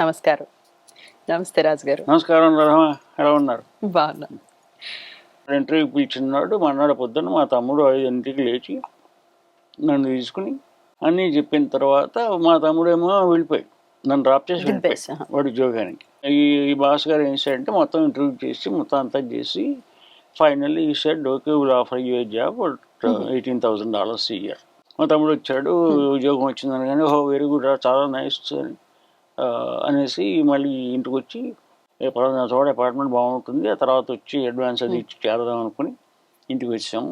నమస్కారం. నమస్తే రాజు గారు. నమస్కారం రహమా, ఎలా ఉన్నారు? బాగున్నా. ఇంటర్వ్యూకి పిలిచినాడు. మర్నాడు పొద్దున్న మా తమ్ముడు 5ంటికి లేచి నన్ను తీసుకుని అన్నీ చెప్పిన తర్వాత మా తమ్ముడేమో వెళ్ళిపోయాడు, నన్ను డ్రాప్ చేసి వెళ్ళిపోయాడు వాడి ఉద్యోగానికి. ఈ బాస్ గారు ఏం చేశాడంటే మొత్తం ఇంటర్వ్యూ చేసి మొత్తం అంతా చేసి ఫైనల్లీ ఈ said okay will offer you A job $18,000 year. మా తమ్ముడు వచ్చాడు, ఉద్యోగం వచ్చిందని కానీ ఓహో వెరీ గుడ్, చాలా నైస్ అనేసి మళ్ళీ ఇంటికి వచ్చి పలానా చోట అపార్ట్మెంట్ బాగుంటుంది, ఆ తర్వాత వచ్చి అడ్వాన్స్ అది ఇచ్చి చేరదాం అనుకుని ఇంటికి వచ్చాము.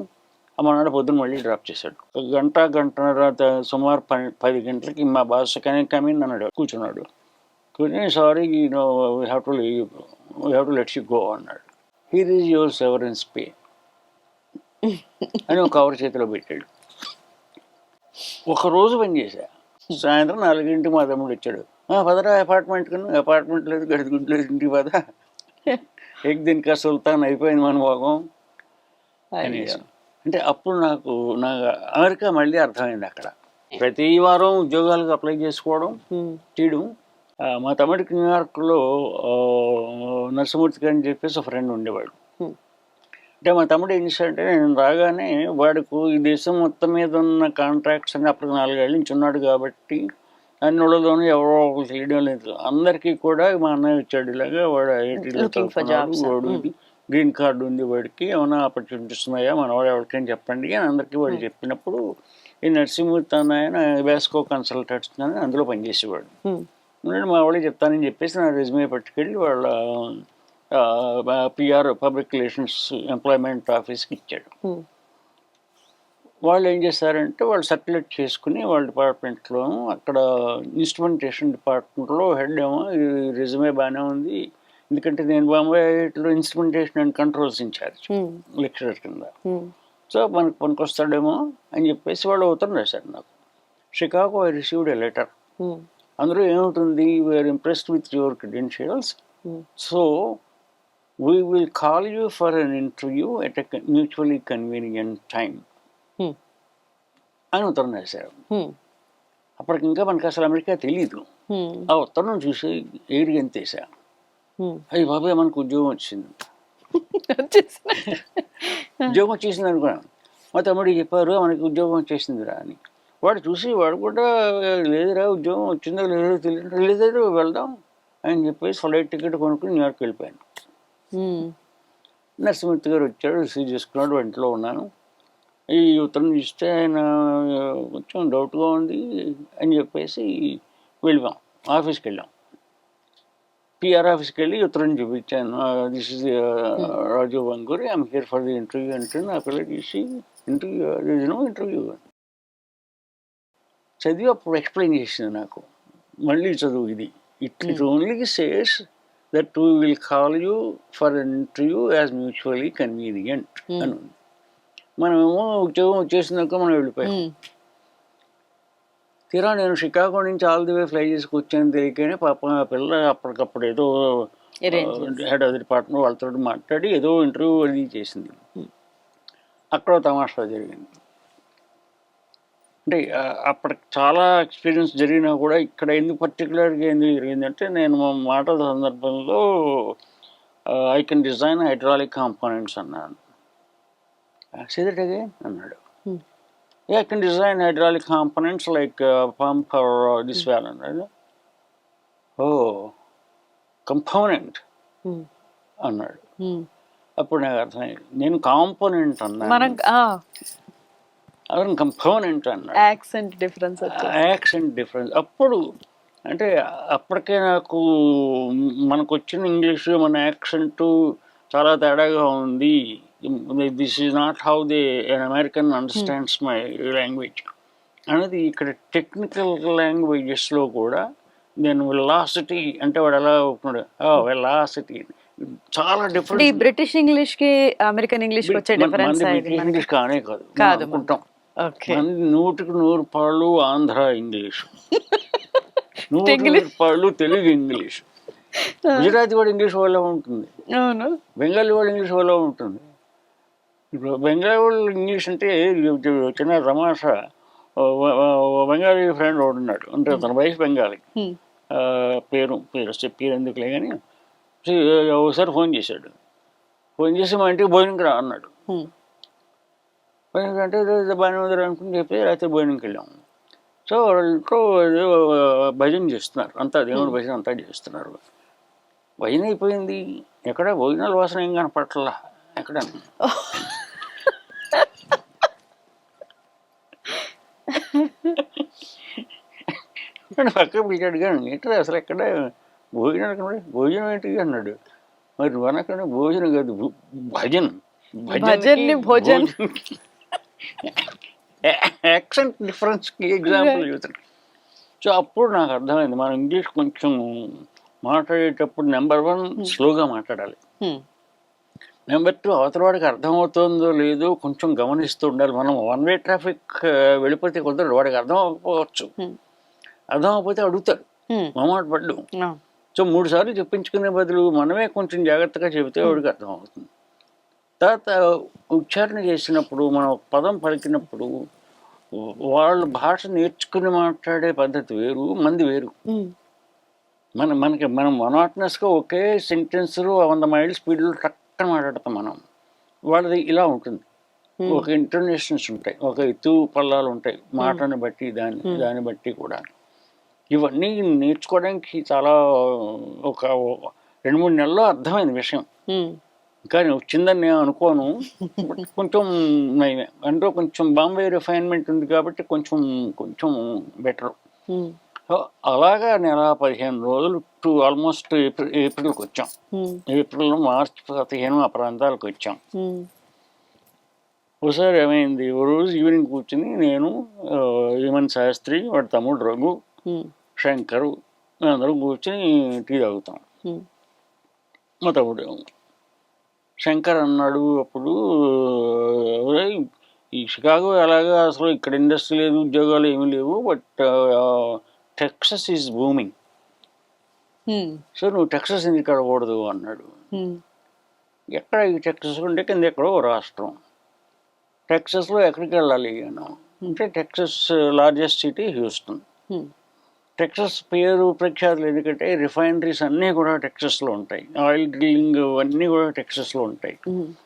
మనాడు పొద్దున్న మళ్ళీ డ్రాప్ చేశాడు. గంటన్నర సుమారు 10 గంటలకి మా బాస్ కమిన్ అన్నాడు. కూర్చున్నాడు. కూర్చొని sorry we have to lets you go అన్నాడు. Here is your severance pay అని ఒక కవర్ చేతిలో పెట్టాడు. ఒకరోజు పని చేశా. సాయంత్రం 4ంటికి మా తమ్ముడు వచ్చాడు. పదరా అపార్ట్మెంట్ కన్నా, అపార్ట్మెంట్ లేదు, గడిగుడ్డు లేదు, ఇంటికి పద, దీనికి సుల్తాన్ అయిపోయింది మన భోగం అనేసి. అంటే అప్పుడు నాకు అమెరికా మళ్ళీ అర్థమైంది. అక్కడ ప్రతి వారం ఉద్యోగాలకు అప్లై చేసుకోవడం చేయడం. మా తమ్ముడికి న్యూయార్క్లో నరసింహమూర్తి అని చెప్పేసి ఒక ఫ్రెండ్ ఉండేవాడు. అంటే మా తమ్ముడు ఏం చేశాడంటే నేను రాగానే వాడికి ఈ దేశం మొత్తం మీద ఉన్న కాంట్రాక్ట్స్ అని అప్పుడు 4 ఏళ్ళ నుంచి ఉన్నాడు కాబట్టి అన్ని వాళ్ళలోనూ ఎవరో ఒకరు తెలియడం లేదు. అందరికీ కూడా మా అన్నయ్య వచ్చాడు, ఇలాగా వాడు ఐఐటీలో చదువుకున్నాడు, వాడు గ్రీన్ కార్డు ఉంది, వాడికి ఏమైనా ఆపర్చునిటీస్ ఉన్నాయా మన వాడు ఎవరికైనా చెప్పండి అని అందరికీ వాడు చెప్పినప్పుడు ఈ నరసింహమూర్తి ఆయన వేస్కో కన్సల్టెంట్స్ అని అందులో పనిచేసేవాడు. మా వాళ్ళకి చెప్తానని చెప్పేసి నా రెజ్యూమే పట్టుకెళ్ళి వాళ్ళ పిఆర్ పబ్లిక్ రిలేషన్స్ ఎంప్లాయ్మెంట్ ఆఫీస్కి ఇచ్చాడు. వాళ్ళు ఏం చేశారంటే వాళ్ళు సర్క్యులేట్ చేసుకుని వాళ్ళ డిపార్ట్మెంట్లో అక్కడ ఇన్స్ట్రుమెంటేషన్ డిపార్ట్మెంట్లో హెడ్ ఏమో ఈ రెజ్యూమే బాగానే ఉంది, ఎందుకంటే నేను బాంబేలో instrumentation and controls in charge lecturer కింద, సో మనకు పనికొస్తాడేమో అని చెప్పేసి వాళ్ళు ఉత్తరం రాశారు నాకు. Chicago I received a letter. అందులో ఏముంటుంది, we are impressed with your credentials, so we will call you for an interview at a mutually convenient time అని ఉత్తరం రాశారు. అప్పటికి ఇంకా మనకు అసలు అమెరికా తెలీదు. ఆ ఉత్తరం చూసి ఏడికి ఎంతేసా, అయ్యి బాబాయ్ మనకు ఉద్యోగం వచ్చింది, ఉద్యోగం వచ్చేసింది అనుకున్నాను. మా తమ్ముడికి చెప్పారు మనకి ఉద్యోగం వచ్చేసిందిరా అని. వాడు చూసి వాడు కూడా లేదురా ఉద్యోగం వచ్చిందో లేదో తెలియదు, లేదో వెళ్దాం అని చెప్పేసి ఫ్లైట్ టికెట్ కొనుక్కుని న్యూయార్క్ వెళ్ళిపోయాను. నరసింహమూర్తి గారు వచ్చాడు, రిసీవ్ చేసుకున్నాడు, ఇంట్లో ఉన్నాను. ఈ ఉత్తరం ఇస్తే ఆయన కొంచెం డౌట్గా ఉంది అని చెప్పేసి వెళ్ళాం, ఆఫీస్కి వెళ్ళాం. పిఆర్ ఆఫీస్కి వెళ్ళి ఉత్తరం చూపించాను. This is Rajiv Banguri, I'm here for the interview అంటే నా పిల్ల తీసి ఇంటర్వ్యూ చదివి అప్పుడు ఎక్స్ప్లెయిన్ చేసింది నాకు. మళ్ళీ చదువు ఇది, it only says that we will call you for an interview as mutually convenient అని. మనమేమో ఉద్యోగం వచ్చేసిందాక మనం వెళ్ళిపోయాం. తీరా నేను షికాగో నుంచి ఆల్ ది వే ఫ్లై చేసుకొచ్చాను తెలియకనే పాప ఆ పిల్ల అప్పటికప్పుడు ఏదో హెడ్ ఆఫ్ ది డిపార్ట్మెంట్ వాళ్ళతో మాట్లాడి ఏదో ఇంటర్వ్యూ అది చేసింది. అక్కడ తమాషా జరిగింది. అంటే అప్పటికి చాలా ఎక్స్పీరియన్స్ జరిగినా కూడా ఇక్కడ ఎందుకు పర్టికులర్గా ఎందుకు జరిగిందంటే నేను మా మాట సందర్భంలో I can design hydraulic components అన్నాను. సే దట్ అగైన్ అన్నాడు. Yeah, I can design hydraulic components like pump or this valve. Right? Oh, component అన్నాడు. అప్పుడు నాకు అర్థమైంది, నేను కాంపోనెంట్ అన్నాను, అతను కంపోనెంట్ అన్నాడు. Accent difference. అప్పుడు అంటే అప్పటికే నాకు మనకు వచ్చిన ఇంగ్లీషు మన యాక్సెంట్ చాలా తేడాగా ఉంది. This is not how the N American understands my language అనేది. ఇక్కడ టెక్నికల్ లాంగ్వేజెస్లో కూడా నేను వెలాసిటీ అంటే వాడు ఎలా ఒప్పుకున్నాడు, వెలాసిటీ చాలా డిఫరెన్స్. బ్రిటిష్ ఇంగ్లీష్ కి అమెరికన్ ఇంగ్లీష్ వచ్చే డిఫరెన్స్ ఇంగ్లీష్ కానే కాదు అనుకుంటాం. 100% పాళ్ళు ఆంధ్ర ఇంగ్లీష్, 100% తెలుగు ఇంగ్లీష్. గుజరాతీ వాడు ఇంగ్లీష్ వాళ్ళ ఉంటుంది, బెంగాలీ వాడు ఇంగ్లీష్ వాళ్ళ ఉంటుంది. ఇప్పుడు బెంగాలీ వాళ్ళు ఇంగ్లీష్ అంటే చిన్న తమాషా. బెంగాలీ ఫ్రెండ్ ఒకటి ఉన్నాడు, అంటే తన వయసు బెంగాలీ. పేరు పేరు ఎందుకులే కానీ ఒకసారి ఫోన్ చేశాడు. ఫోన్ చేసి మా ఇంటికి భోజనంకి రా అన్నాడు. భోజనం అంటే బాగానే ఉంది అనుకుని చెప్పి రాత్రి భోజనంకి వెళ్ళాము. సో వాళ్ళతో ఏదో భజన చేస్తున్నారు, అంతా దేవుడి భజన అంతా చేస్తున్నారు. భజన అయిపోయింది, ఎక్కడ భోజనాల వాసన ఏం కనపట్లా ఎక్కడ. పక్క పిలిచాడు కానీ ఏంటో అసలు ఎక్కడ భోజనం భోజనం ఏంటి అన్నాడు. మరి నువ్వు అనకుండా భోజనం కాదు భజన్, భజన్ యాక్సెంట్ డిఫరెన్స్కి ఎగ్జాంపుల్ చెబుతాను. సో అప్పుడు నాకు అర్థమైంది మనం ఇంగ్లీష్ కొంచెం మాట్లాడేటప్పుడు నెంబర్ 1 స్లోగా మాట్లాడాలి, నెంబర్ 2 అవతల వాడికి అర్థమవుతుందో లేదో కొంచెం గమనిస్తూ ఉండాలి. మనం 1 వే ట్రాఫిక్ వెళ్ళిపోతే కుదరదు, వాడికి అర్థం అవ్వకపోవచ్చు, అర్థం అవ్వకపోతే అడుగుతాడు, మొహమాట పడ్డు. సో 3 సార్లు చెప్పించుకునే బదులు మనమే కొంచెం జాగ్రత్తగా చెబితే వాడికి అర్థం అవుతుంది. తర్వాత ఉచ్చారణ చేసినప్పుడు మనం ఒక పదం పలికినప్పుడు వాళ్ళ భాష నేర్చుకుని మాట్లాడే పద్ధతి వేరు, మంది వేరు. మనం మొనాటనస్గా ఒకే సెంటెన్స్లో 100 మైల్ స్పీడ్లో టక్కన మాట్లాడతాం మనం. వాళ్ళది ఇలా ఉంటుంది, ఒక ఇంటర్నేషన్స్ ఉంటాయి, ఒక ఎత్తు పల్లాలు ఉంటాయి మాటని బట్టి, దాన్ని బట్టి కూడా. ఇవన్నీ నేర్చుకోవడానికి చాలా ఒక 2-3 నెలల్లో అర్థమైంది విషయం. కానీ వచ్చిందని నేను అనుకోను, కొంచెం నయమే. అంటే కొంచెం బాంబే రిఫైన్మెంట్ ఉంది కాబట్టి కొంచెం బెటర్. అలాగా 15 రోజులు ఆల్మోస్ట్ ఏప్రిల్కి వచ్చాం. ఏప్రిల్ మార్చ్ 15 ఆ ప్రాంతాలకు వచ్చాం. ఒకసారి ఏమైంది, ఓ రోజు ఈవినింగ్ కూర్చుని నేను, హేమంత్ శాస్త్రి, వాడి తమ్ముడు రఘు, శంకరు అందరం కూర్చొని టీ తాగుతాం. మా తమ్ముడు శంకర్ అన్నాడు అప్పుడు, ఈ షికాగో ఎలాగా అసలు ఇక్కడ ఇండస్ట్రీ లేదు, ఉద్యోగాలు ఏమీ లేవు, but Texas is booming, so నువ్వు టెక్సస్ ఎందుకు అడగకూడదు అన్నాడు. ఎక్కడ ఈ టెక్సస్ ఉంటే కింద ఎక్కడో రాష్ట్రం, టెక్సస్లో ఎక్కడికి వెళ్ళాలి అన్నా అంటే Texas largest city Houston. Texas పేరు ప్రఖ్యాతులు ఎందుకంటే రిఫైనరీస్ అన్నీ కూడా టెక్సస్లో ఉంటాయి, ఆయిల్ డ్రిల్లింగ్ అన్నీ కూడా టెక్సస్లో ఉంటాయి.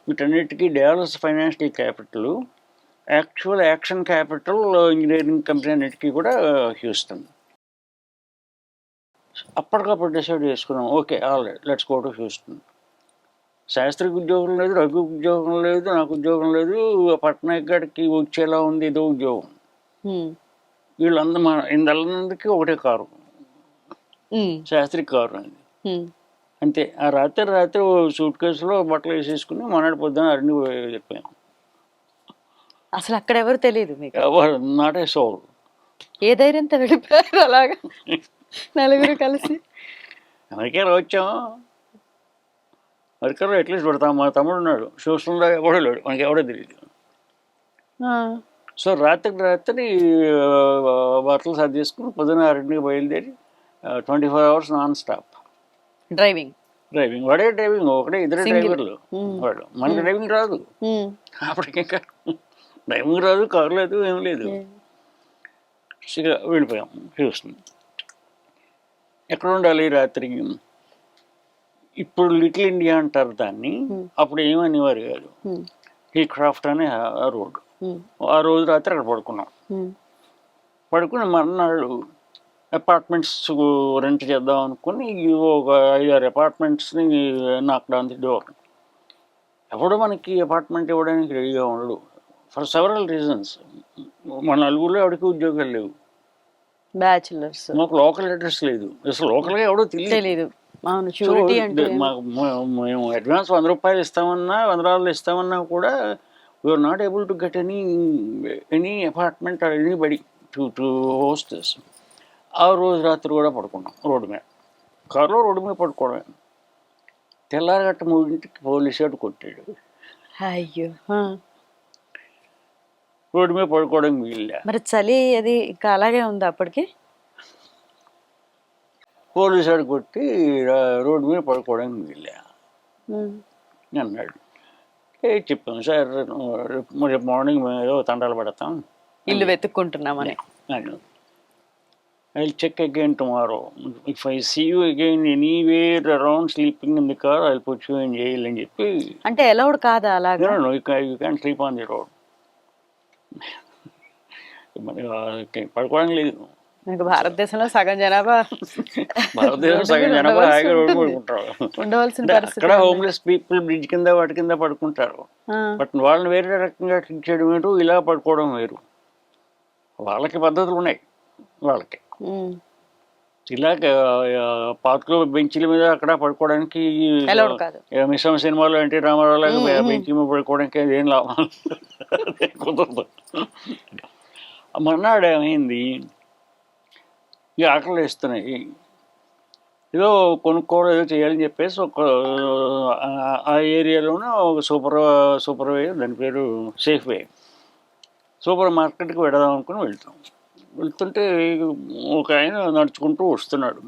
వీటన్నిటికీ Dallas financial capital, actual action capital engineering company అన్నిటికీ కూడా హ్యూస్టన్. అప్పటికప్పుడు డిసైడ్ చేసుకున్నాం, okay all right let's go to Houston. శాస్త్రికి ఉద్యోగం లేదు, రఘు ఉద్యోగం లేదు, నాకు ఉద్యోగం లేదు, పట్నాయక్ గడికి వచ్చేలా ఉంది ఏదో ఉద్యోగం. వీళ్ళందరూ ఇందళ్ళందరికీ ఒకటే కారు, శాస్త్రి కారు అండి. అంతే. ఆ రాత్రి సూట్ కేసులో బట్టలు వేసేసుకుని మొన్నటి పొద్దున అరణి చెప్పాను. అసలు అక్కడ ఎవరు తెలియదు మీకు? Not a soul. ఏ ధైర్యంతో వెళ్ళిపోయారు అలాగా నలుగురు కలిసి? అమెరికాలో వచ్చాము, అమెరికాలో అట్లీస్ట్ పెడతాం. మా తమ్ముడు ఉన్నాడు, చూస్తుండగా ఎవడో లేడు, మనకి ఎవడో తెలియదు. సో రాత్రి బట్టలు సర్దేసుకుని పొద్దున 2కి బయలుదేరి 24 hours నాన్ స్టాప్ డ్రైవింగ్. వాడే డ్రైవింగ్, ఒకటే, ఇద్దరు డ్రైవర్లు. వాడు మనకి డ్రైవింగ్ రాదు, అప్పటికే డ్రైవింగ్ రాదు, కారు లేదు, ఏం లేదు. వెళ్ళిపోయాం హ్యూస్టన్. ఎక్కడ ఉండాలి రాత్రి? ఇప్పుడు లిటిల్ ఇండియా అంటారు దాన్ని, అప్పుడు ఏమనేవారు కాదు. ఈ క్రాఫ్ట్ అనే ఆ రోడ్డు. ఆ రోజు రాత్రి అక్కడ పడుకుని మర్నాడు అపార్ట్మెంట్స్ రెంట్ చేద్దాం అనుకుని ఒక 5-6 అపార్ట్మెంట్స్ని నాకడానికి డోర్. ఎవడో మనకి అపార్ట్మెంట్ ఇవ్వడానికి రెడీగా ఉండడు, ఫర్ సెవరల్ రీజన్స్. మన నలుగురిలో ఎవరికి ఉద్యోగాలు లేవు, బ్యాచులర్స్, మాకు లోకల్ అడ్రస్ లేదు, అసలు లోకల్గా ఎవడో తెలియదు. మేము అడ్వాన్స్ 100 రూపాయలు ఇస్తామన్నా, $100 ఇస్తామన్నా కూడా we are not able to get any apartment or anybody to host this. ఆ రోజు రాత్రి కూడా పడుకున్నాం రోడ్డు మీద, కారులో రోడ్డు మీద పడుకోవడమే. తెల్లారగట్ట 3ంటికి పోలీసు వాడు కొట్టాడు. అయ్యో, రోడ్డు మీద పడుకోవడం వీళ్ళే. మరి చలి అది ఇంకా అలాగే ఉంది అప్పటికి? పోలీసు వాడు కొట్టి రోడ్డు మీద పడుకోవడం వీళ్ళే అన్నాడు. చెప్పాము, సార్ రేపు మార్నింగ్ మేము ఏదో తండాలు పడతాం, ఇల్లు వెతుక్కుంటున్నామని. I'll check again tomorrow. If I see you again anywhere around sleeping in the car, I'll put you in jail అని చెప్పి. అంటే అలౌడ్ కాదా అలాగా? No, you can't sleep on the road. పడుకోవడం లేదు. మీకు భారతదేశంలో సగం జనాభా భారతదేశం సగం జనాభా హాయిగా రోడ్డు పడుకుంటారు. ఉండవలసిన పరిస్థితి. అక్కడ హోమ్లెస్ పీపుల్ బ్రిడ్జ్ కింద వాటి కింద పడుకుంటారు. బట్ వాళ్ళని వేరే రకంగా ట్రీట్ చేయడం వేరు, ఇలా పడుకోవడం వేరు. వాళ్ళకి పద్ధతులు ఉన్నాయి వాళ్ళకి. ఇలాగ పార్కులో బెంచీల మీద అక్కడ పడుకోవడానికి మిశ్రమ సినిమాలో ఎన్టీ రామారావు లాగా బెంచీ మీద పడుకోవడానికి అదేం లాభం కుదరదు. మర్నాడు ఏమైంది, ఇక ఆకలి వేస్తున్నాయి, ఏదో కొనుక్కోవడం ఏదో చేయాలని చెప్పేసి ఆ ఏరియాలోనే ఒక సూపర్వైజర్, దాని పేరు సేఫ్వే, సూపర్ మార్కెట్కి వెడదాం అనుకుని వెళ్తుంటే ఒక ఆయన నడుచుకుంటూ వస్తున్నాడు.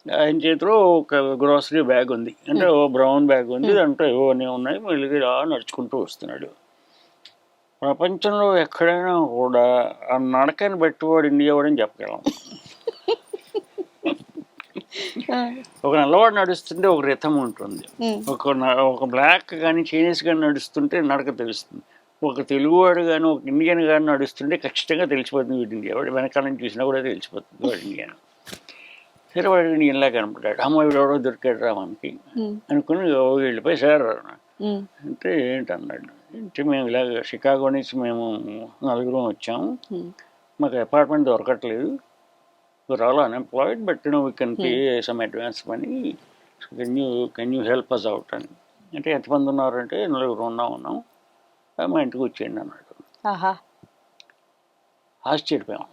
ఆయన చేతిలో ఒక గ్రోసరీ బ్యాగ్ ఉంది, అంటే ఓ బ్రౌన్ బ్యాగ్ ఉంది, దాంట్లో ఏవో అన్నీ ఉన్నాయి. మళ్ళీ నడుచుకుంటూ వస్తున్నాడు. ప్రపంచంలో ఎక్కడైనా కూడా ఆ నడకని బట్టి వాడు ఇండియా వాడని చెప్పగలం. ఒక నల్లవాడు నడుస్తుంటే ఒక రిథం ఉంటుంది, ఒక బ్లాక్ కానీ చైనీస్ కానీ నడుస్తుంటే నడక తెలుస్తుంది. ఒక తెలుగువాడు కానీ ఒక ఇండియన్ కానీ నడుస్తుంటే ఖచ్చితంగా తెలిసిపోతుంది వీడు ఇండియా వాడు. వెనకాల నుంచి చూసినా కూడా తెలిసిపోతుంది వాడు ఇండియన్. సరే వాడు ఇండియన్లా కనపడ్డాడు. అమ్మ వీడు ఎవడో దొరికాడు రా మనకి అనుకుని వెళ్ళిపోయి సార్ అంటే ఏంటన్నాడు. అంటే మేము ఇలాగ షికాగో నుంచి మేము 4 వచ్చాము, మాకు అపార్ట్మెంట్ దొరకట్లేదు, we're all unemployed, but we can pay some advance money, so can you help us out అని. అంటే ఎంతమంది ఉన్నారంటే 4 ఉన్నాం, మా ఇంటికి వచ్చేయండి అన్నాడు. ఆశ్చర్యపోయాం.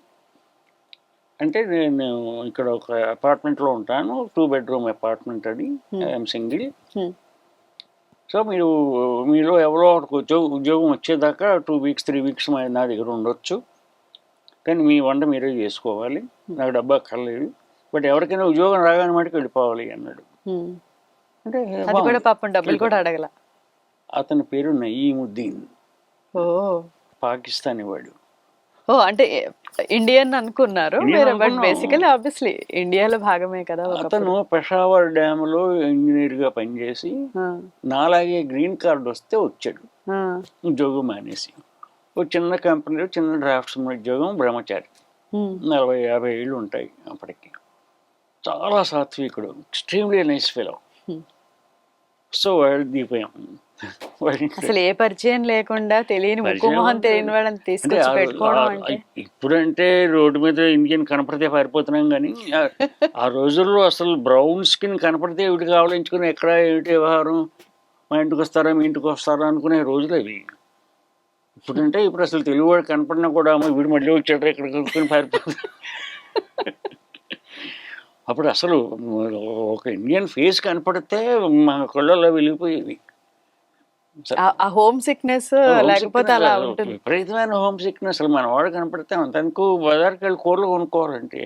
అంటే నేను ఇక్కడ ఒక అపార్ట్మెంట్లో ఉంటాను, 2 bedroom అపార్ట్మెంట్ అది, ఐఎమ్ సింగిల్. సో మీలో ఎవరో ఉద్యోగం వచ్చేదాకా 2 weeks 3 weeks నా దగ్గర ఉండొచ్చు, కానీ మీ వంట మీరే చేసుకోవాలి, నాకు డబ్బు అక్కర్లేదు, బట్ ఎవరికైనా ఉద్యోగం రాగానే మటుకు వెళ్ళిపోవాలి అన్నాడు. అంటే పాపం డబ్బులు కూడా అడగల. అతని పేరు నయీముద్దీన్, పాకిస్తానీ వాడు. అంటే ఇండియన్ అనుకున్నారు బట్ బేసికల్లీ ఆబ్వియస్లీ ఇండియాలో భాగమే కదా. అతను పెషావర్ డ్యామ్లో ఇంజనీర్గా పనిచేసి నాలాగే గ్రీన్ కార్డు వస్తే వచ్చాడు, ఉద్యోగం మానేసి. ఒక చిన్న కంపెనీలో చిన్న డ్రాఫ్ట్స్ ఉద్యోగం, బ్రహ్మచారి, 40-50 ఏళ్ళు ఉంటాయి అప్పటికి. చాలా సాత్వికుడు, ఎక్స్ట్రీమ్లీ నైస్ ఫెలో. సో వాడు దిగిపోయాం. అసలు ఏ పరిచయం లేకుండా తెలియని ముక్కుమోహం తెలియని వాళ్ళని తీసుకొచ్చి పెట్టుకోవడం అంటే. ఇప్పుడంటే రోడ్డు మీద ఇండియన్ కనపడితే పారిపోతున్నాం, కానీ ఆ రోజుల్లో అసలు బ్రౌన్ స్కిన్ కనపడితే వీటికి ఆవలించుకుని ఎక్కడ ఏమిటి వ్యవహారం, మా ఇంటికి వస్తారా మీ ఇంటికి వస్తారా అనుకునే రోజులు అవి. ఇప్పుడు అసలు తెలుగువాడు కనపడినా కూడా వీడు మళ్ళీ వచ్చాడు ఇక్కడ కనుక్కొని పారిపోతుంది. అప్పుడు అసలు ఒక ఇండియన్ ఫేస్ కనపడితే మా కళ్ళల్లో వెలిగిపోయేవి. ఆ హోమ్ సిక్నెస్ లేకపోతే అలా ఉంటుంది, విపరీతమైన హోమ్ సిక్నెస్. అసలు మన వాడు కనపడితే తనకు బజార్కి వెళ్ళి కూరలు కొనుక్కోవాలంటే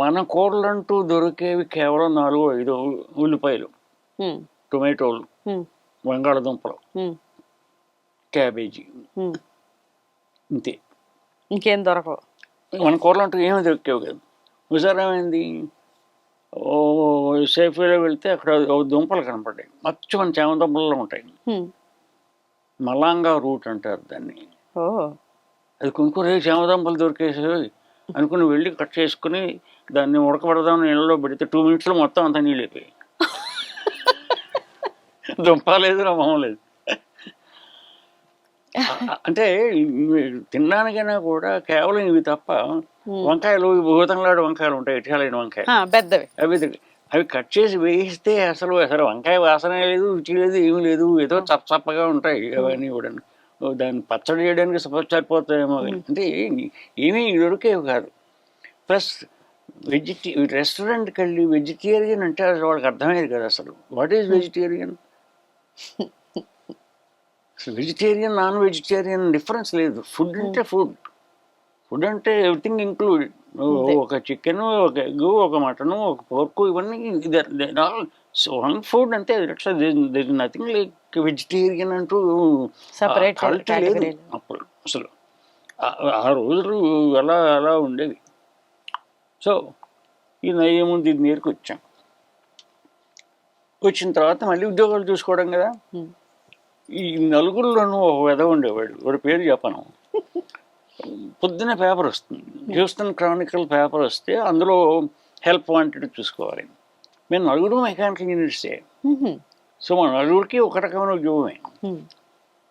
మన కూరలు అంటూ దొరికేవి కేవలం 4-5 ఉల్లిపాయలు, టొమాటోలు, బంగాళదుంపలు, క్యాబేజీ, ఇంతే, ఇంకేం దొరకవు. మన కూరలు అంటూ ఏమీ దొరికేవి కదా. ఒకసారి ఏమైంది, సేఫ్వేలో వెళ్తే అక్కడ దుంపలు కనపడ్డాయి, మన చామదుంపల్లో ఉంటాయి, మలాంగా రూట్ అంటారు దాన్ని. అది కొనుక్కొని చామదుంపలు దొరికేసేవి అనుకుని వెళ్ళి కట్ చేసుకుని దాన్ని ఉడకబడదామని నీళ్ళలో పెడితే 2 minutes మొత్తం అంతా నీళ్ళు అయిపోయాయి. దుంప లేదు, రమం లేదు. అంటే తినడానికైనా కూడా కేవలం ఇవి తప్ప, వంకాయలు భూతంలాడు వంకాయలు ఉంటాయి, ఇటాలియన్ వంకాయలు, అవి కట్ చేసి వేయిస్తే అసలు వంకాయ వాసన లేదు, రుచి లేదు, ఏమీ లేదు, ఏదో చప్పగా ఉంటాయి అవన్నీ కూడా. దాన్ని పచ్చడి చేయడానికి సరిపోతాయేమో, అంటే ఏమీ దొరికేవి కాదు. ప్లస్ రెస్టారెంట్కి వెళ్ళి వెజిటేరియన్ అంటే అసలు వాళ్ళకి అర్థమయ్యేది కదా. అసలు what is vegetarian? Vegetarian non vegetarian difference లేదు. ఫుడ్ అంటే ఫుడ్ అంటే ఎవ్రీథింగ్ ఇంక్లూడెడ్. ఒక చికెను, ఒక ఎగ్, ఒక మటను, ఒక పోర్కు, ఇవన్నీ వన్ ఫుడ్ అంతే. నథింగ్ లైక్ వెజిటేరియన్ అంటూ కల్ట్ లేదు అప్పుడు. అసలు ఆ రోజులు అలా ఉండేవి. సో ఈ నయ్యం దీని దగ్గరికి వచ్చాం. వచ్చిన తర్వాత మళ్ళీ ఉద్యోగాలు చూసుకోవడం కదా. ఈ నలుగురిలోనూ ఒక వెధ ఉండేవాడు, వాడి పేరు చెప్పను. పొద్దున్నే పేపర్ వస్తుంది, హ్యూస్టన్ క్రానికల్ పేపర్ వస్తే అందులో హెల్ప్ వాంటెడ్ చూసుకోవాలి. మేము నలుగురు మెకానికల్ ఇంజనీర్సే. సో మా నలుగురికి ఒక రకమైన ఉద్యోగమే.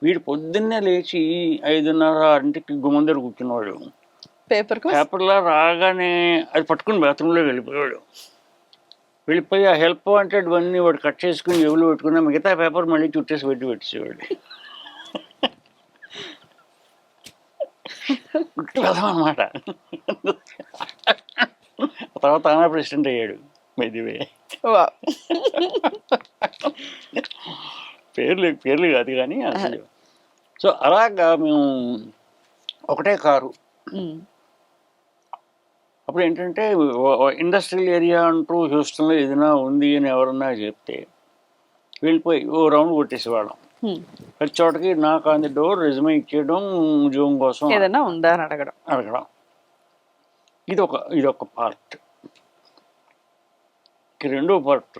వీడు పొద్దున్నే లేచి 5:30 గుమ్మం దగ్గర కూర్చున్నవాడు. పేపర్లా రాగానే అది పట్టుకుని బాత్రూంలో వెళ్ళిపోయాడు. వెళ్ళిపోయి ఆ హెల్ప్ వాంటెడ్ అన్నీ వాడు కట్ చేసుకుని ఎవరు పెట్టుకున్నా మిగతా పేపర్ మళ్ళీ చుట్టేసి పెట్టేసేవాడు. గుట్టి వెధం అనమాట. తర్వాత తానా ప్రెసిడెంట్ అయ్యాడు. మెదివే పేర్లు కాదు కానీ అసలు. సో అలాగా మేము ఒకటే కారు. అప్పుడు ఏంటంటే ఇండస్ట్రియల్ ఏరియా అంటూ హ్యూస్టన్లో ఏదైనా ఉంది అని ఎవరన్నా చెప్తే వెళ్ళిపోయి ఓ రౌండ్ కొట్టేసేవాళ్ళం. ప్రతి చోటకి నాకు ఆన్ ది డోర్ రెజ్యూమే ఇచ్చేయడం, ఉద్యోగం కోసం ఏదైనా ఉందా అని అడగడం. ఇదొక పార్ట్. రెండో పార్ట్,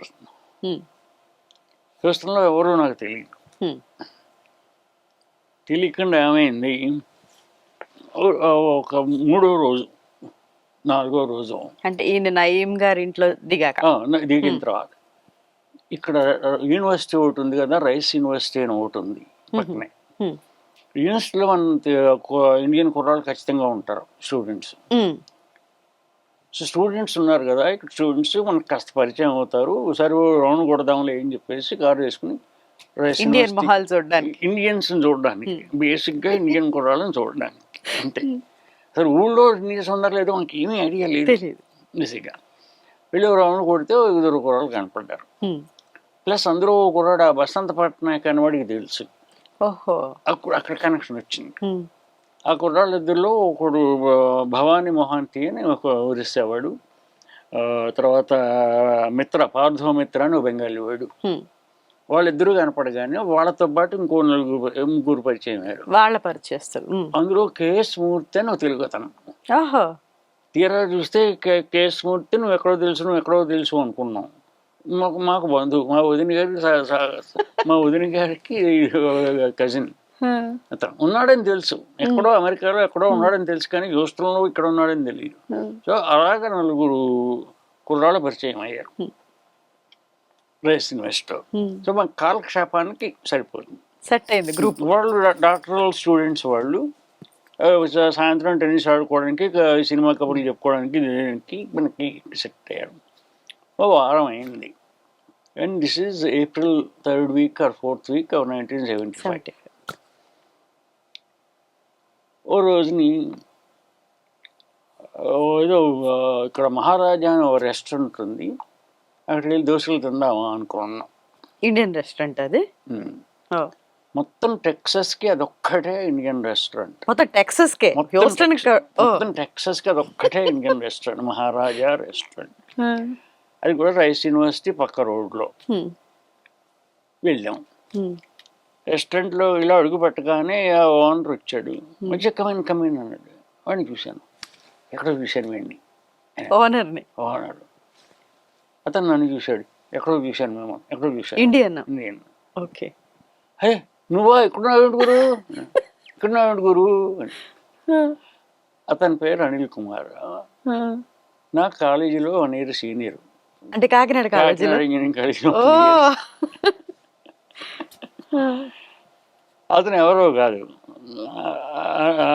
హ్యూస్టన్లో ఎవరో నాకు తెలియకుండా ఏమైంది, ఒక 3వ రోజు 4వ రోజు అంటే ఈయన నయీం గారి ఇంట్లో దిగిన తర్వాత ఇక్కడ యూనివర్సిటీ ఒకటి ఉంది కదా, రైస్ యూనివర్సిటీ అని ఒకటి ఉంది పక్కనే. యూనివర్సిటీలో మన ఇండియన్ కుర్రాళ్ళు ఖచ్చితంగా ఉంటారు, స్టూడెంట్స్. సో స్టూడెంట్స్ ఉన్నారు కదా ఇక్కడ, స్టూడెంట్స్ మనకు కాస్త పరిచయం అవుతారు. ఒకసారి రౌండ్ కొడదాంలే అని చెప్పేసి కారు వేసుకుని రైస్ ఇండియన్స్ చూడడానికి, బేసిక్గా ఇండియన్ కుర్రాళ్ళని చూడడానికి అంతే. అసలు ఊళ్ళో ఇండియన్స్ ఉన్నారు లేదో మనకి ఏమీ ఐడియా లేదు బేసిక్గా. వెళ్ళి రౌండ్ కొడితే 2 కుర్రాళ్ళు కనపడ్డారు. ప్లస్ అందరూ కుర్రాడు ఆ బసంత పట్నాయక్ అని వాడికి తెలుసు. అక్కడ కనెక్షన్ వచ్చింది. ఆ కుర్రాళ్ళిద్దరిలో ఒకడు భవానీ మొహాంతి అని ఒక ఒరిస్సావాడు, తర్వాత పార్థో మిత్ర అని బెంగాలీ వాడు. వాళ్ళిద్దరూ కనపడగానే వాళ్ళతో పాటు ఇంకో ముగ్గురు పరిచయం అయ్యారు. వాళ్ళ పరిచయస్తులు. అందులో కేఎస్ మూర్తి అని ఒక తెలుగు అతను. తీరా చూస్తే కేఎస్ మూర్తి నువ్వు ఎక్కడో తెలుసు అనుకున్నాం. మాకు బంధువు, మా వదిన గారికి కజిన్. అతను ఉన్నాడని తెలుసు, ఎక్కడో అమెరికాలో ఎక్కడో ఉన్నాడని తెలుసు, కానీ హ్యూస్టన్లో ఇక్కడ ఉన్నాడని తెలియదు. సో అలాగా 4 కుర్రాళ్ళు పరిచయం అయ్యారు రైస్ యూనివర్సిటీలో. సో మా కాలక్షేపానికి సరిపోతుంది, సెట్ అయింది గ్రూప్. వాళ్ళు డాక్టరల్ స్టూడెంట్స్, వాళ్ళు సాయంత్రం టెన్నిస్ ఆడుకోవడానికి, సినిమా కబుర్లు చెప్పుకోవడానికి మనకి సెట్ అయ్యారు. ఓ వారం అయింది. And this is April 3rd week or 4th week of 1975. ఓ రోజుని ఏదో ఇక్కడ మహారాజా అని ఒక రెస్టారెంట్ ఉంది, అక్కడికి వెళ్ళి దోశలు తిందామా అనుకున్నాం. ఇండియన్ రెస్టారెంట్ అది. మొత్తం టెక్సస్కి అదొక్కటే ఇండియన్ రెస్టారెంట్. మొత్తం టెక్సస్కి అదొక్కటే ఇండియన్ రెస్టారెంట్, మహారాజా రెస్టారెంట్. అది కూడా రైస్ యూనివర్సిటీ పక్క రోడ్లో. వెళ్ళాం. రెస్టారెంట్లో ఇలా అడుగు పెట్టగానే ఆ ఓనర్ వచ్చాడు. మంచిగా కమిన్ అన్నాడు. వాడిని చూశాను, ఎక్కడో చూశాను వాడిని, ఓనర్. అతను నన్ను చూశాడు, ఎక్కడో చూశాను. ఇండియన్. ఓకే, హే నువ్వా ఇక్కడున్నావు గురు. అతని పేరు అనిల్ కుమార్. నా కాలేజీలో 1 year సీనియర్. అంటే కాకినాడ ఇంజనీరింగ్ కాలేజీలో. అతను ఎవరో కాదు,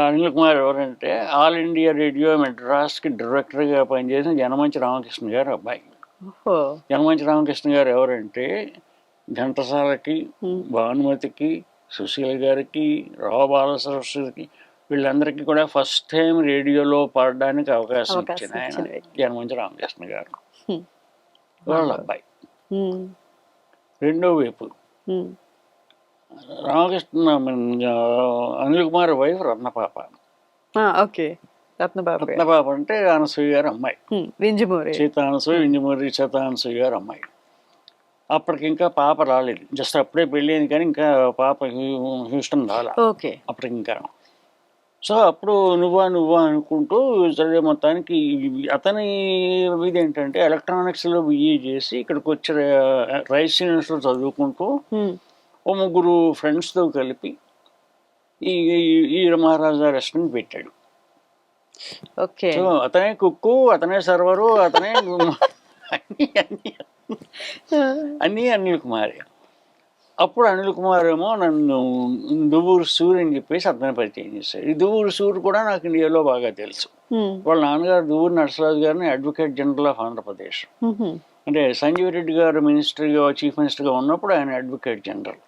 అనిల్ కుమార్ ఎవరంటే ఆల్ ఇండియా రేడియో మెడ్రాస్కి డైరెక్టర్గా పనిచేసిన జనమంచి రామకృష్ణ గారు అబ్బాయి. జనమంచి రామకృష్ణ గారు ఎవరంటే ఘంటసాలకి, భానుమతికి, సుశీల గారికి, రావు బాలసరస్వతికి, వీళ్ళందరికీ కూడా ఫస్ట్ టైం రేడియోలో పాడడానికి అవకాశం ఇచ్చిన ఆయన జనమంచి రామకృష్ణ గారు, వాళ్ళ అబ్బాయి. రెండో వైపు రామకృష్ణ అనిల్ కుమార్ వైఫ్ రత్నపాప. రత్నపాప అంటే అనసూయ గారు అమ్మాయి, సీతానసూయ గారు అమ్మాయి. అప్పటికి ఇంకా పాప రాలేదు, జస్ట్ అప్పుడే పెళ్ళి అయింది, కానీ ఇంకా పాప హ్యూస్టన్ రాలే అప్పటికి ఇంకా. సో అప్పుడు నువ్వా అనుకుంటూ సరే మొత్తానికి అతని ఇదేంటంటే ఎలక్ట్రానిక్స్లో బిఈ చేసి ఇక్కడికి వచ్చి రైస్ యూనివర్సిటీలో చదువుకుంటూ ఓ ముగ్గురు ఫ్రెండ్స్తో కలిపి ఈ ఈ మహారాజా రెస్టారెంట్ పెట్టాడు. ఓకే. సో అతనే కుక్కు, అతనే సర్వరు, అతనే అన్నీ అనిల్ కుమారే. అప్పుడు అనిల్ కుమార్ ఏమో నన్ను దువ్వూరు సూర్ అని చెప్పేసి అతను పరిచయం చేశాడు. ఈ దువ్వూరు సూర్ కూడా నాకు ఇండియాలో బాగా తెలుసు. వాళ్ళ నాన్నగారు దువ్వూరు నరసరాజు గారిని అడ్వకేట్ జనరల్ ఆఫ్ ఆంధ్రప్రదేశ్, అంటే సంజీవ్ రెడ్డి గారు చీఫ్ మినిస్టర్గా ఉన్నప్పుడు ఆయన అడ్వకేట్ జనరల్.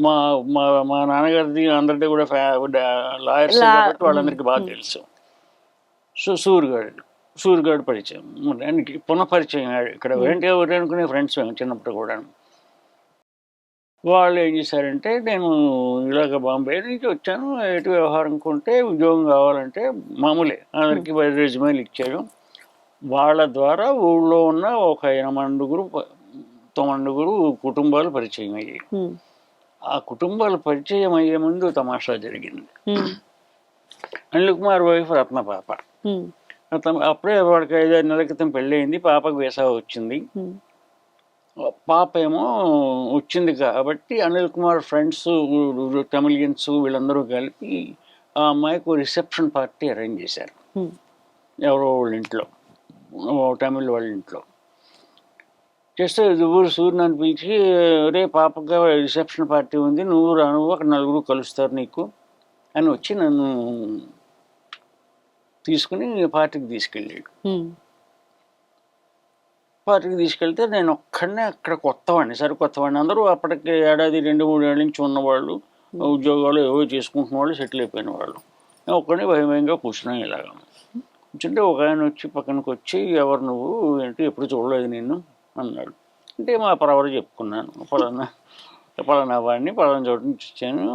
మా మా మా నాన్నగారిది అందరిది కూడా లాయర్స్ కాబట్టి వాళ్ళందరికీ బాగా తెలుసు. సో సూర్గాడు పరిచయం, ఆయనకి పునఃపరిచయం ఇక్కడ ఏంటి ఎవరు అనుకునే ఫ్రెండ్స్ మేము చిన్నప్పుడు కూడా. వాళ్ళు ఏం చేశారంటే నేను ఇలాగ బాంబే నుంచి వచ్చాను, ఎటు వ్యవహారం కొంటే ఉద్యోగం కావాలంటే మామూలే అందరికి రెజ్యూమేలు ఇచ్చాడు. వాళ్ళ ద్వారా ఊళ్ళో ఉన్న ఒక 8 కుటుంబాలు పరిచయం అయ్యాయి. ఆ కుటుంబాలు పరిచయం అయ్యే ముందు తమాషా జరిగింది. అనిల్ కుమార్ వైఫ్ రత్న పాప, అప్పుడే వాడికి 5-6 నెలల క్రితం పెళ్ళి అయింది. పాపకు వీసా వచ్చింది. పాప ఏమో వచ్చింది కాబట్టి అనిల్ కుమార్ ఫ్రెండ్స్ తమిళియన్స్ వీళ్ళందరూ కలిపి ఆ అమ్మాయికి రిసెప్షన్ పార్టీ అరేంజ్ చేశారు. ఎవరో వాళ్ళ ఇంట్లో, తమిళ్ వాళ్ళ ఇంట్లో చేస్తే దువ్వూరు సూర్యని పిలిచి, రే పాపగా రిసెప్షన్ పార్టీ ఉంది, నువ్వు ఒక 4 కలుస్తారు నీకు అని వచ్చి నన్ను తీసుకుని పార్టీకి తీసుకెళ్ళాడు. పార్టీకి తీసుకెళ్తే నేను ఒక్కడనే అక్కడ కొత్తవాడిని, కొత్తవాడిని. అందరూ అప్పటికి 1-2-3 ఏళ్ళ నుంచి ఉన్నవాళ్ళు, ఉద్యోగాలు ఏవో చేసుకుంటున్న వాళ్ళు, సెటిల్ అయిపోయిన వాళ్ళు. నేను ఒక్కడిని భయంగా కూర్చున్నాను. ఇలాగా కూర్చుంటే ఒక ఆయన వచ్చి పక్కనకి వచ్చి, ఎవరు నువ్వు, ఏంటి ఎప్పుడు చూడలేదు నేను అన్నాడు. అంటే మా పరవరు చెప్పుకున్నాను, పలానా వాడిని పలానా చోటు నుంచి వచ్చాను,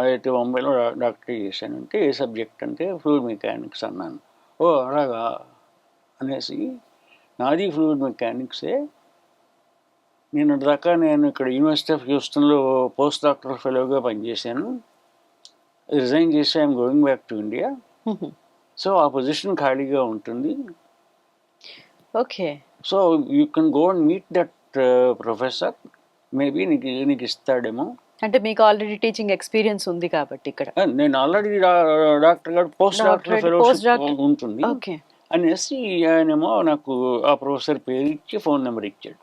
ఐఐటి బొంబాయిలో డాక్టరీ చేశానంటే ఏ సబ్జెక్ట్ అంటే ఫ్లూయిడ్ మెకానిక్స్ అన్నాను. ఓ అలాగా అనేసి, నాది ఫ్లూయిడ్ మెకానిక్సే, దాకా నేను ఇక్కడ యూనివర్సిటీ ఆఫ్ హ్యూస్టన్లో పోస్ట్ డాక్టర్ ఫెలోగా పనిచేశాను, రిజైన్ చేసి I'm going back to India, so ఆ పొజిషన్ ఖాళీగా ఉంటుంది, okay, so you can go and meet that professor, maybe నీకు ఇస్తాడేమో. అంటే మీకు ఆల్రెడీ టీచింగ్ ఎక్స్పీరియన్స్ ఉంది కాబట్టి ఇక్కడ. నేను ఆల్రెడీ డాక్టర్ గారు పోస్ట్ డాక్టర్ ఫెలోషిప్ ఉంటుంది అనేసి ఆయనేమో నాకు ఆ ప్రొఫెసర్ పేరు ఇచ్చి ఫోన్ నెంబర్ ఇచ్చాడు.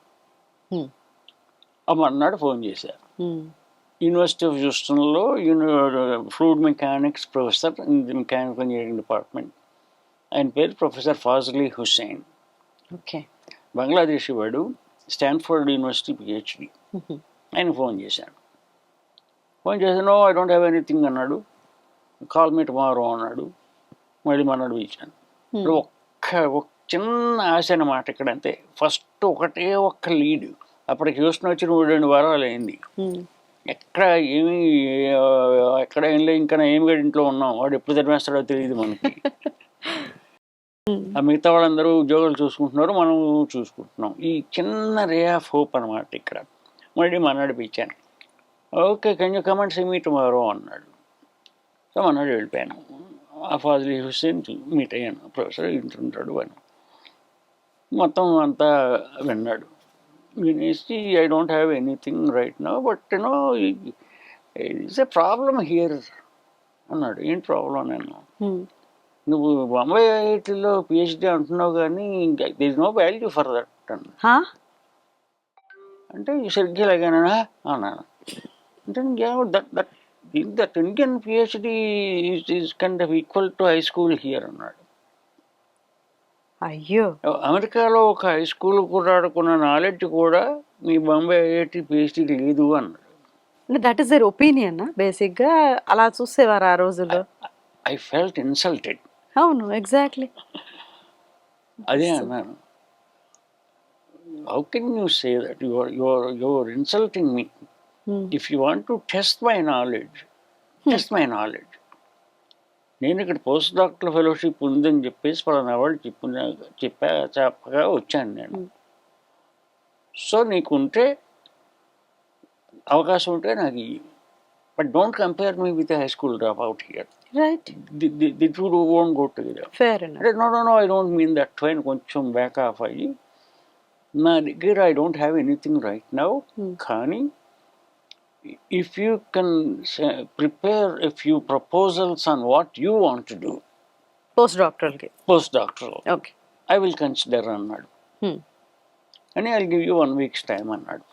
అన్నాడు ఫోన్ చేశారు. యూనివర్సిటీ ఆఫ్ హ్యూస్టన్లో fluid mechanics professor in the mechanical engineering department. ఆయన పేరు ప్రొఫెసర్ ఫాజిలీ హుస్సేన్. ఓకే, బంగ్లాదేశీ వాడు, స్టాన్ఫోర్డ్ యూనివర్సిటీ పిహెచ్డి. ఆయన ఫోన్ చేశాను. ఫోన్ చేశాను, ఐ డోంట్ హ్యావ్ ఎనీథింగ్ అన్నాడు. కాల్ మీ టుమారో అన్నాడు. మళ్ళీ మన్నాడు పిలిచాను. ఒక చిన్న ఆశ అన్నమాట ఇక్కడ, అంతే. ఫస్ట్ ఒక్క లీడ్. అప్పటికి హ్యూస్టన్ వచ్చి 2 వారాలు అయింది. ఎక్కడ ఏం లేదు, ఇంకా ఏమి గడి ఇంట్లో ఉన్నాం, వాడు ఎప్పుడు చదివేస్తాడో తెలియదు మనకి. ఆ మిగతా వాళ్ళందరూ ఉద్యోగాలు చూసుకుంటున్నారు, మనం చూసుకుంటున్నాం. ఈ చిన్న రే ఆఫ్ హోప్ అనమాట ఇక్కడ. మళ్ళీ మన్నాడు పిలిచాను. Okay, can you come and see me tomorrow అన్నాడు. సో మన్నాడు వెళ్ళిపోయాను. ఆ ఫాజిలీ హుస్సేన్ మీట్ అయ్యాను. ప్రొఫెసర్ ఇంటుంటాడు అని మొత్తం అంతా విన్నాడు. వినేసి, I don't have anything right now, but you know it's a problem here అన్నాడు. ఏంటి ప్రాబ్లం? నేను, నువ్వు బొంబాయి ఐఐటీలో పిహెచ్డి అంటున్నావు కానీ there is no value for that అన్నా. అంటే సరిగ్గా లాగానా అన్నాను. అంటే that Indian PhD is kind of equal to high school here అన్నాడు. అయ్యో, అమెరికాలో ఒక హై స్కూల్ కూడా ఆడుకున్న నాలెడ్జ్ కూడా మీ బొంబాయి ఐఐటి పిహెచ్డి లేదు అన్నాడు. దట్ ఈస్ దేర్ ఒపీనియన్ బేసిక్గా, అలా చూసేవారు ఆ రోజుల్లో. I felt insulted. అవును, ఎగ్జాక్ట్లీ అదే అన్నాను. How can you say that your insulting me? If you want to test my knowledge, test my knowledge. నేను ఇక్కడ పోస్ట్ డాక్టర్ ఫెలోషిప్ ఉందని చెప్పేసి పలానా వాళ్ళు చెప్పగా వచ్చాను నేను. సో నీకుంటే అవకాశం ఉంటే నాకు But don't compare me with a high school dropout here. Right, The two won't go together. Fair enough. No, I don't mean that way. కొంచెం బ్యాక్ ఆఫ్ అయ్యి నా దగ్గర I don't have anything right now, కానీ if you can prepare a few proposals on what you want to do post డాక్టరల్కి. Post doctor, okay. I will consider అన్నాడు. అని I give you 1 week's time అన్నాడు.